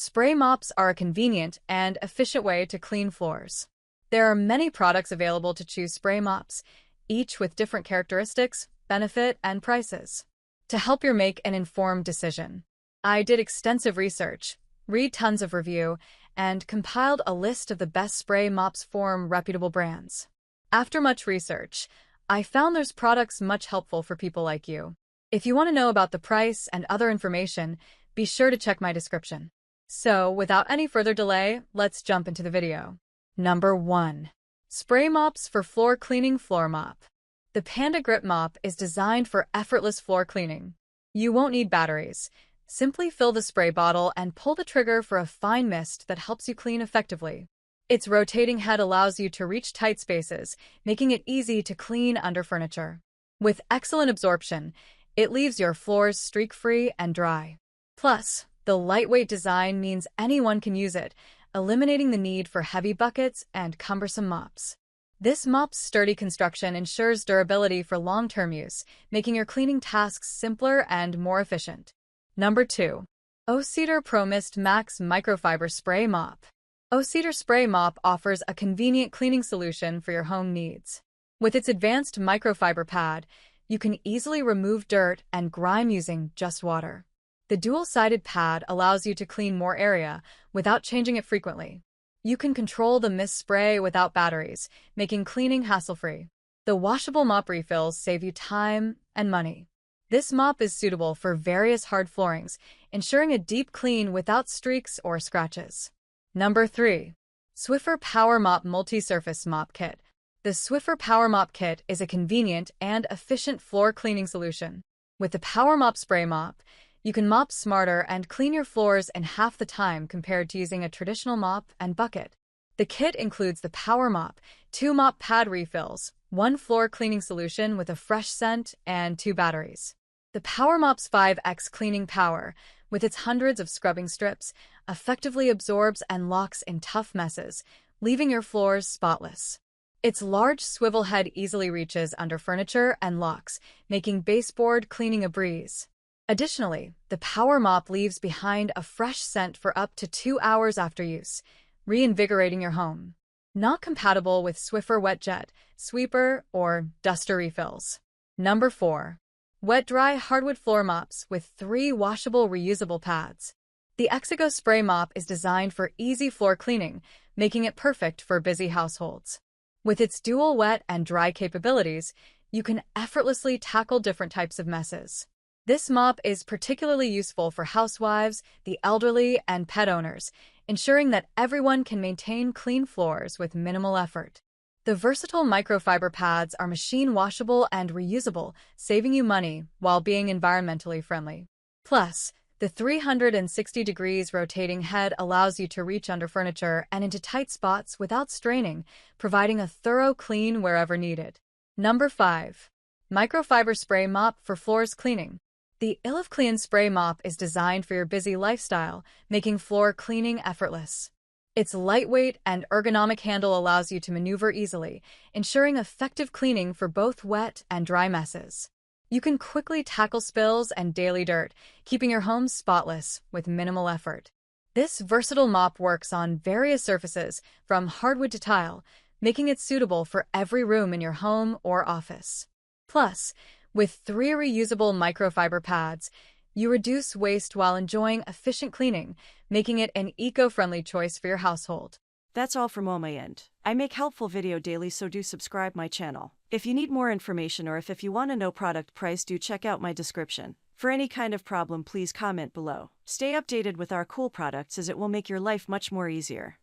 Spray mops are a convenient and efficient way to clean floors. There are many products available to choose spray mops, each with different characteristics, benefit, and prices. To help you make an informed decision, I did extensive research, read tons of review, and compiled a list of the best spray mops from reputable brands. After much research, I found there's products much helpful for people like you. If you want to know about the price and other information, be sure to check my description. So, without any further delay, let's jump into the video. Number 1. Spray mops for floor cleaning. Floor mop. The Panda Grip Mop is designed for effortless floor cleaning. You won't need batteries. Simply fill the spray bottle and pull the trigger for a fine mist that helps you clean effectively. Its rotating head allows you to reach tight spaces, making it easy to clean under furniture. With excellent absorption, it leaves your floors streak-free and dry. Plus, the lightweight design means anyone can use it, eliminating the need for heavy buckets and cumbersome mops. This mop's sturdy construction ensures durability for long-term use, making your cleaning tasks simpler and more efficient. Number 2. O-Cedar Pro Mist Max Microfiber Spray Mop. O-Cedar Spray Mop offers a convenient cleaning solution for your home needs. With its advanced microfiber pad, you can easily remove dirt and grime using just water. The dual-sided pad allows you to clean more area without changing it frequently. You can control the mist spray without batteries, making cleaning hassle-free. The washable mop refills save you time and money. This mop is suitable for various hard floorings, ensuring a deep clean without streaks or scratches. Number 3. Swiffer Power Mop Multi-Surface Mop Kit. The Swiffer Power Mop Kit is a convenient and efficient floor cleaning solution. With the Power Mop Spray Mop, you can mop smarter and clean your floors in half the time compared to using a traditional mop and bucket. The kit includes the Power Mop, 2 mop pad refills, 1 floor cleaning solution with a fresh scent, and 2 batteries. The Power Mop's 5x cleaning power, with its hundreds of scrubbing strips, effectively absorbs and locks in tough messes, leaving your floors spotless. Its large swivel head easily reaches under furniture and locks, making baseboard cleaning a breeze. Additionally, the Power Mop leaves behind a fresh scent for up to 2 hours after use, reinvigorating your home. Not compatible with Swiffer Wet Jet, Sweeper, or Duster refills. Number 4. Wet-Dry Hardwood Floor Mops with 3 washable reusable pads. The Exigo Spray Mop is designed for easy floor cleaning, making it perfect for busy households. With its dual wet and dry capabilities, you can effortlessly tackle different types of messes. This mop is particularly useful for housewives, the elderly, and pet owners, ensuring that everyone can maintain clean floors with minimal effort. The versatile microfiber pads are machine washable and reusable, saving you money while being environmentally friendly. Plus, the 360 degrees rotating head allows you to reach under furniture and into tight spots without straining, providing a thorough clean wherever needed. Number 5. Microfiber Spray Mop for Floors Cleaning. The Illiv Clean Spray Mop is designed for your busy lifestyle, making floor cleaning effortless. Its lightweight and ergonomic handle allows you to maneuver easily, ensuring effective cleaning for both wet and dry messes. You can quickly tackle spills and daily dirt, keeping your home spotless with minimal effort. This versatile mop works on various surfaces, from hardwood to tile, making it suitable for every room in your home or office. Plus, with 3 reusable microfiber pads, you reduce waste while enjoying efficient cleaning, making it an eco-friendly choice for your household. That's all from my end. I make helpful video daily, so do subscribe my channel. If you need more information or if you want to know product price, do check out my description. For any kind of problem, please comment below. Stay updated with our cool products as it will make your life much more easier.